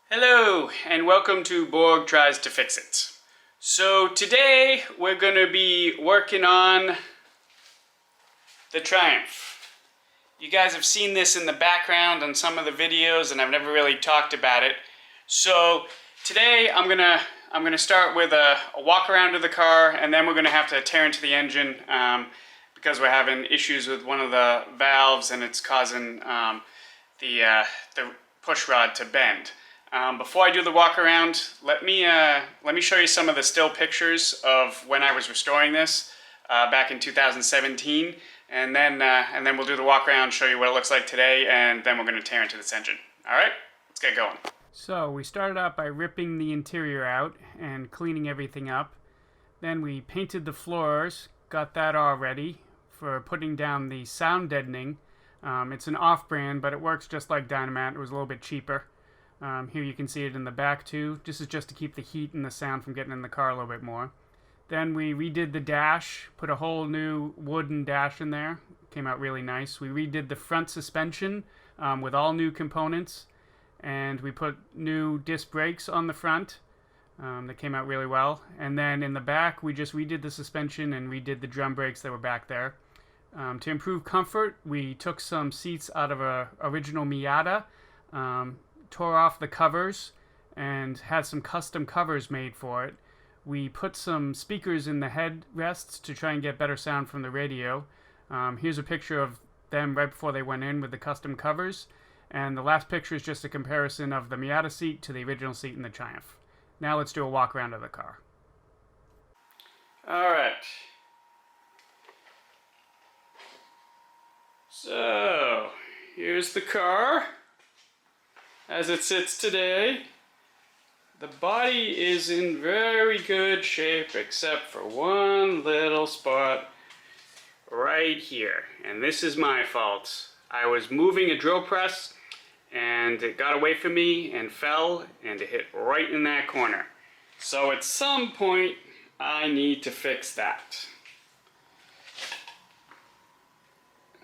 Hello, and welcome to Borg Tries to Fix It. So today we're going to be working on the Triumph. You guys have seen this in the background on some of the videos, and I've never really talked about it. So today I'm gonna start with a walk around of the car, and then we're gonna have to tear into the engine because we're having issues with one of the valves, and it's causing the push rod to bend. Before I do the walk around, let me show you some of the still pictures of when I was restoring this back in 2017, and then we'll do the walk around, show you what it looks like today, and then we're going to tear into this engine. All right, let's get going. So we started out by ripping the interior out and cleaning everything up. Then we painted the floors, got that all ready for putting down the sound deadening. It's an off-brand, but it works just like Dynamat. It was a little bit cheaper. Here you can see it in the back too. This is just to keep the heat and the sound from getting in the car a little bit more. Then we redid the dash, put a whole new wooden dash in there. Came out really nice. We redid the front suspension with all new components, and we put new disc brakes on the front. That came out really well. And then in the back, we just redid the suspension and redid the drum brakes that were back there. To improve comfort, we took some seats out of a original Miata, tore off the covers and had some custom covers made for it. We put some speakers in the headrests to try and get better sound from the radio. Here's a picture of them right before they went in with the custom covers, and the last picture is just a comparison of the Miata seat to the original seat in the Triumph. Now let's do a walk around of the car. Alright, so here's the car as it sits today. The body is in very good shape except for one little spot right here, and this is my fault. I was moving a drill press and it got away from me and fell, and it hit right in that corner. So at some point I need to fix that.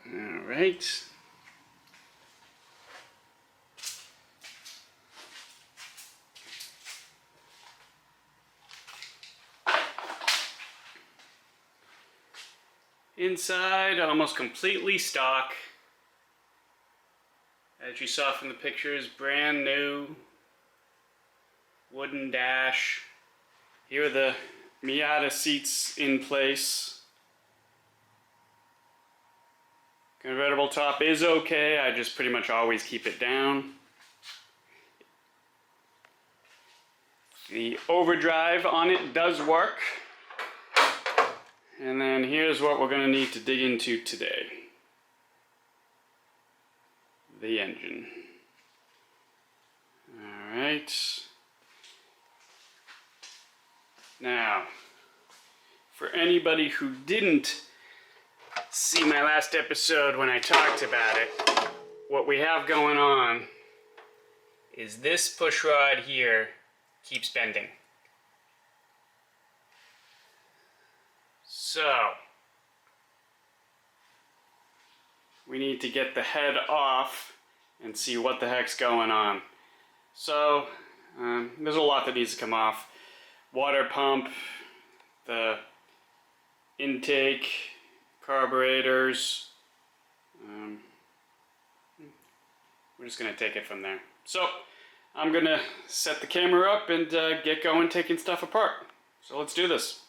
Alright. Inside, almost completely stock. As you saw from the pictures, brand new wooden dash. Here are the Miata seats in place. Convertible top is okay, I just pretty much always keep it down. The overdrive on it does work. And then here's what we're going to need to dig into today. The engine. Alright. Now, for anybody who didn't see my last episode when I talked about it, what we have going on is this push rod here keeps bending. So, we need to get the head off and see what the heck's going on. So, there's a lot that needs to come off. Water pump, the intake, carburetors. We're just going to take it from there. So, I'm going to set the camera up and get going taking stuff apart. So let's do this.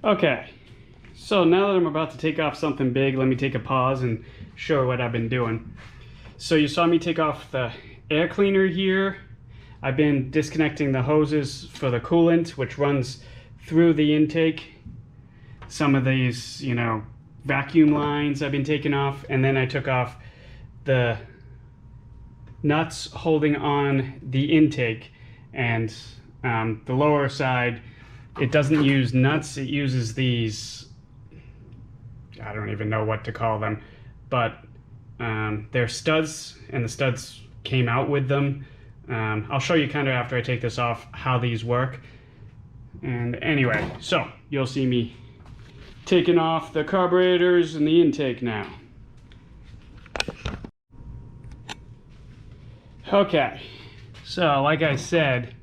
Okay, so now that I'm about to take off something big, let me take a pause and show what I've been doing. So you saw me take off the air cleaner here. I've been disconnecting the hoses for the coolant, which runs through the intake. Some of these, you know, vacuum lines I've been taking off, and then I took off the nuts holding on the intake, and the lower side, it doesn't use nuts, it uses these, I don't even know what to call them, but they're studs, and the studs came out with them. I'll show you kind of after I take this off how these work. And anyway, so you'll see me taking off the carburetors and the intake now. Okay, so like I said,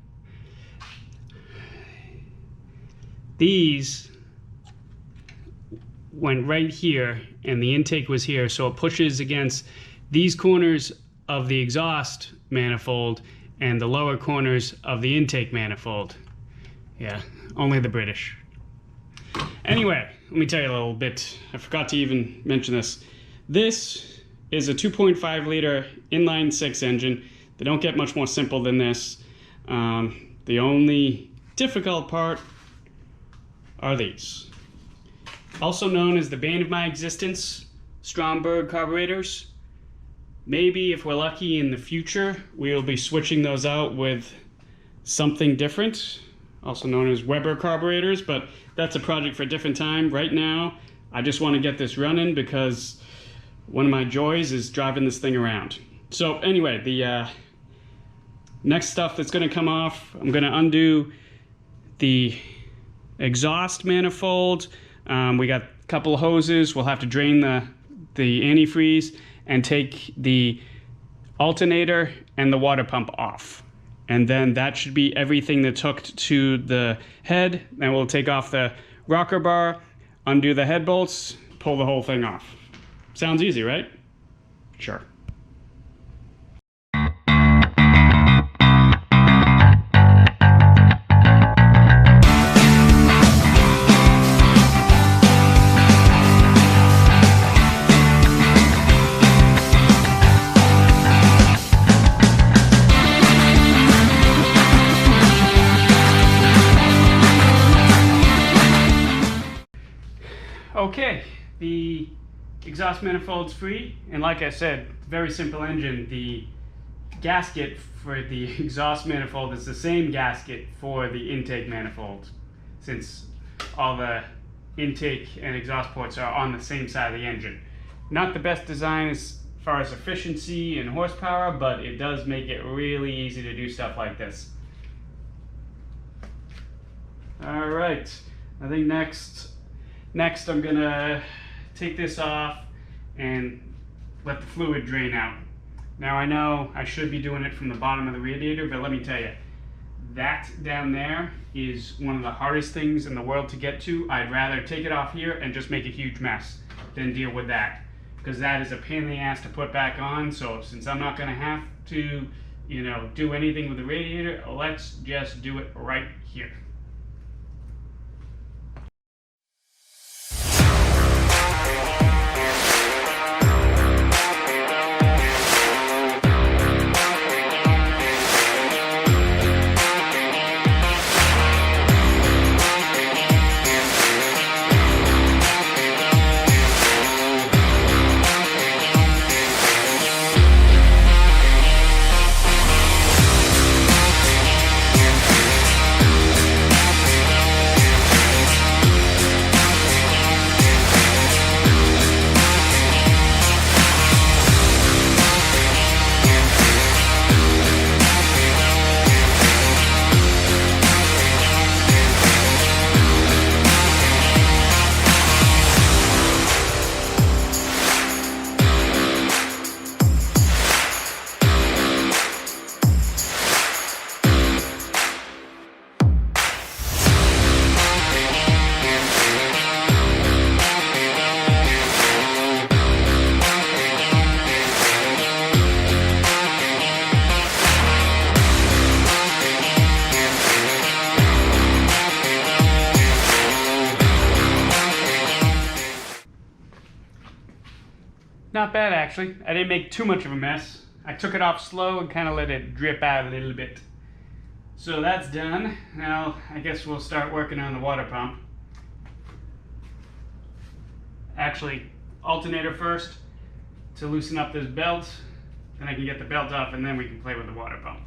these went right here and the intake was here, so it pushes against these corners of the exhaust manifold and the lower corners of the intake manifold. Yeah, only the British. Anyway, let me tell you a little bit. I forgot to even mention this. This is a 2.5 liter inline six engine. They don't get much more simple than this. The only difficult part are these. Also known as the bane of my existence, Stromberg carburetors. Maybe if we're lucky in the future, we'll be switching those out with something different, also known as Weber carburetors, but that's a project for a different time. Right now, I just want to get this running because one of my joys is driving this thing around. So anyway, the next stuff that's going to come off, I'm going to undo the exhaust manifold. We got a couple of hoses. We'll have to drain the antifreeze and take the alternator and the water pump off. And then that should be everything that's hooked to the head. Then we'll take off the rocker bar, undo the head bolts, pull the whole thing off. Sounds easy, right? Sure. Okay, the exhaust manifold's free, and like I said, very simple engine. The gasket for the exhaust manifold is the same gasket for the intake manifold, since all the intake and exhaust ports are on the same side of the engine. Not the best design as far as efficiency and horsepower, but it does make it really easy to do stuff like this. All right, I think next I'm gonna take this off and let the fluid drain out. Now I know I should be doing it from the bottom of the radiator, but let me tell you, that down there is one of the hardest things in the world to get to. I'd rather take it off here and just make a huge mess than deal with that, because that is a pain in the ass to put back on. So since I'm not gonna have to, you know, do anything with the radiator, let's just do it right here. Not bad actually. I didn't make too much of a mess. I took it off slow and kind of let it drip out a little bit. So that's done. Now I guess we'll start working on the water pump. Actually, alternator first to loosen up this belt. Then I can get the belt off and then we can play with the water pump.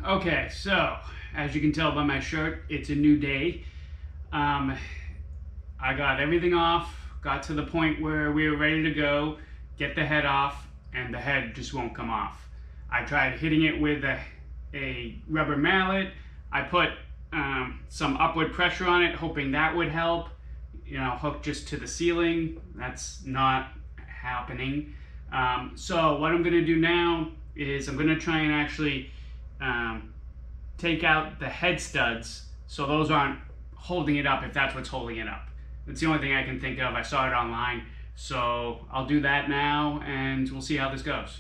Okay, so as you can tell by my shirt, it's a new day. I got everything off, got to the point where we were ready to go, get the head off, and the head just won't come off. I tried hitting it with a rubber mallet. I put some upward pressure on it, hoping that would help. You know, hooked just to the ceiling. That's not happening. So what I'm gonna do now is I'm gonna try and actually take out the head studs so those aren't holding it up, if that's what's holding it up. That's the only thing I can think of. I saw it online, so I'll do that now and we'll see how this goes.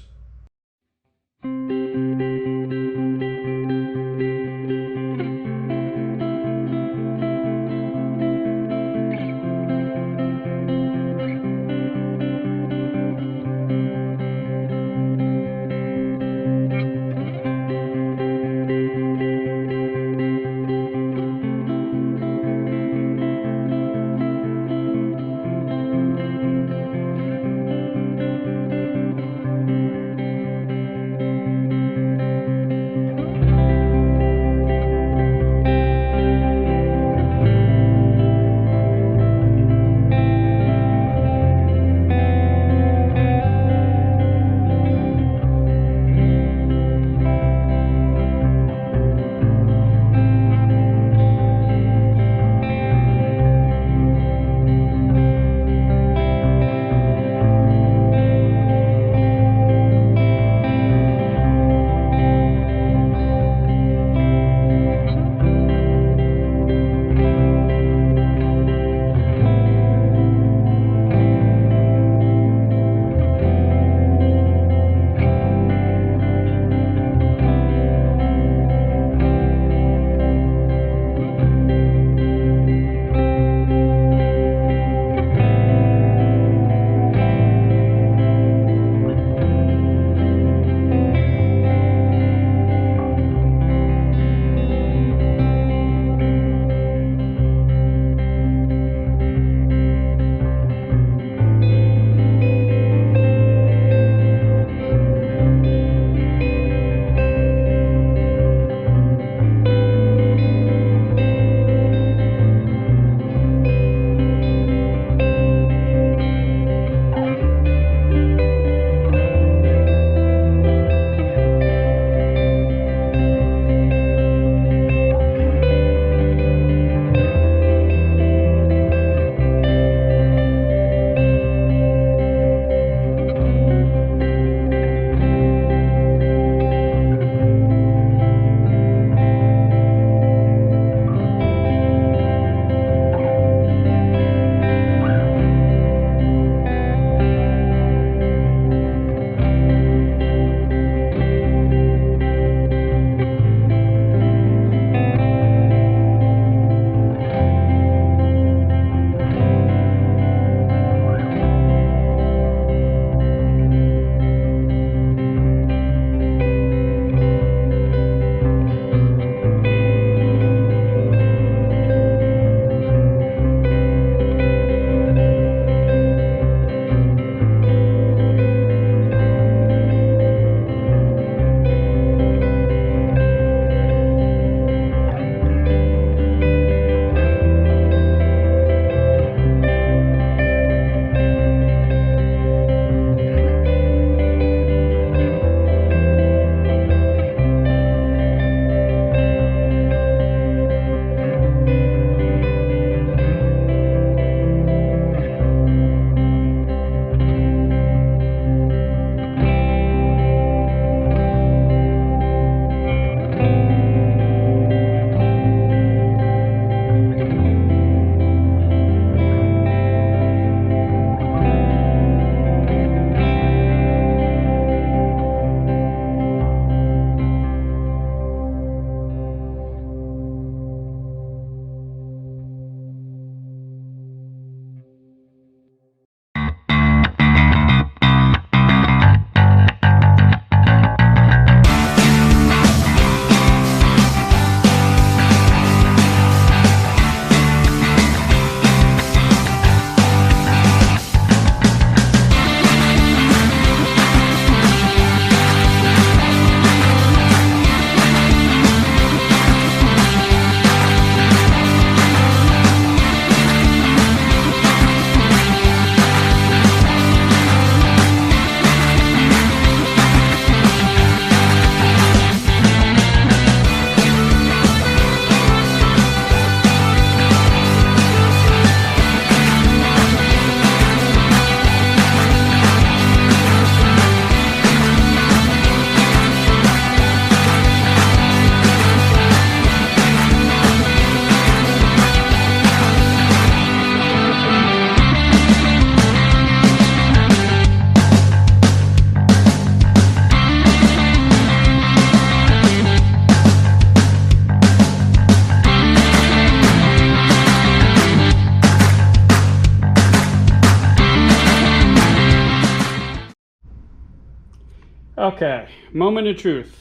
Okay, moment of truth.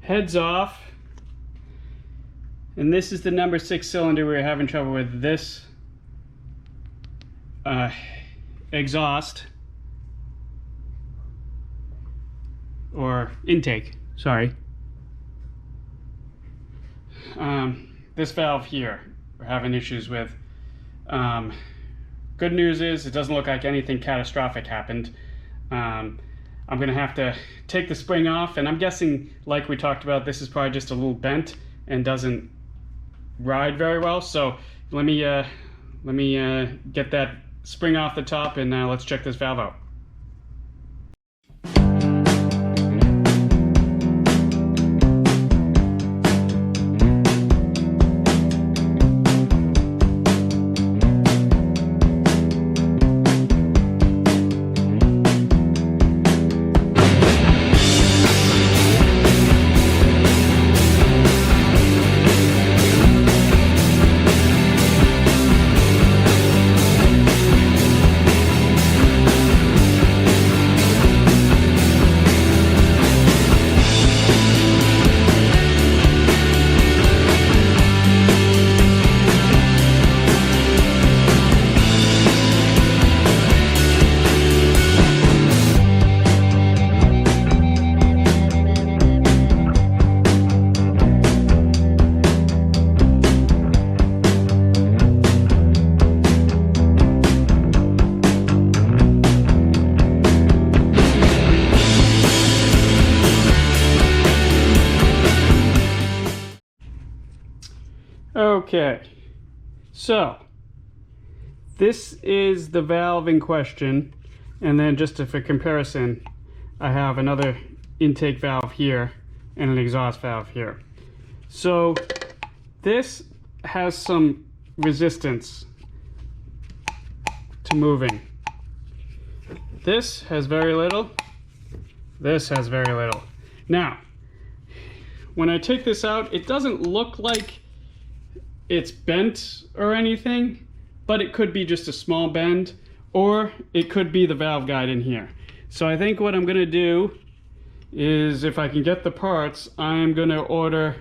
Heads off. And this is the number 6 cylinder we were having trouble with. This exhaust, or intake, sorry. This valve here we're having issues with. Good news is it doesn't look like anything catastrophic happened. I'm gonna have to take the spring off, and I'm guessing, like we talked about, this is probably just a little bent and doesn't ride very well. So let me get that spring off the top, and let's check this valve out. Okay, so this is the valve in question, and then just for comparison, I have another intake valve here and an exhaust valve here. So this has some resistance to moving. This has very little. This has very little. Now, when I take this out, it doesn't look like it's bent or anything, but it could be just a small bend, or it could be the valve guide in here. So I think what I'm gonna do is, if I can get the parts, I'm gonna order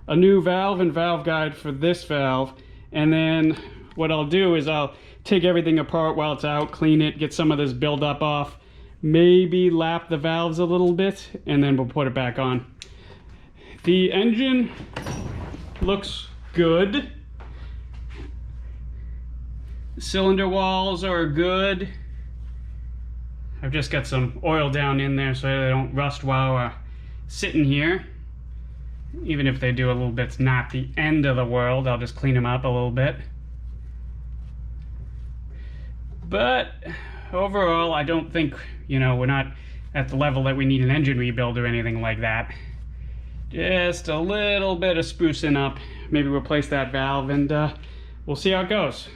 a new valve and valve guide for this valve, and then what I'll do is I'll take everything apart while it's out, clean it, get some of this buildup off, maybe lap the valves a little bit, and then we'll put it back on. The engine looks good. Cylinder walls are good. I've just got some oil down in there so they don't rust while sitting here. Even if they do a little bit, it's not the end of the world. I'll just clean them up a little bit. But overall, I don't think, we're not at the level that we need an engine rebuild or anything like that. Just a little bit of sprucing up. Maybe replace that valve, and we'll see how it goes.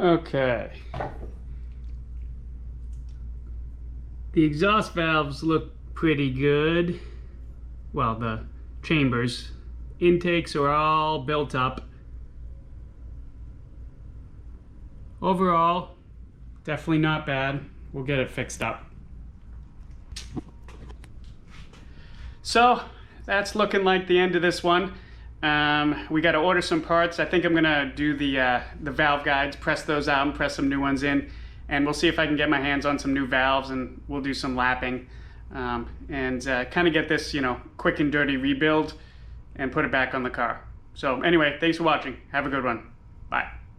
Okay. The exhaust valves look pretty good. Well, the chambers. Intakes are all built up. Overall, definitely not bad. We'll get it fixed up. So that's looking like the end of this one. We got to order some parts. I think I'm gonna do the valve guides, press those out and press some new ones in, and we'll see if I can get my hands on some new valves, and we'll do some lapping and kind of get this, you know, quick and dirty rebuild and put it back on the car. So anyway, thanks for watching. Have a good one. Bye.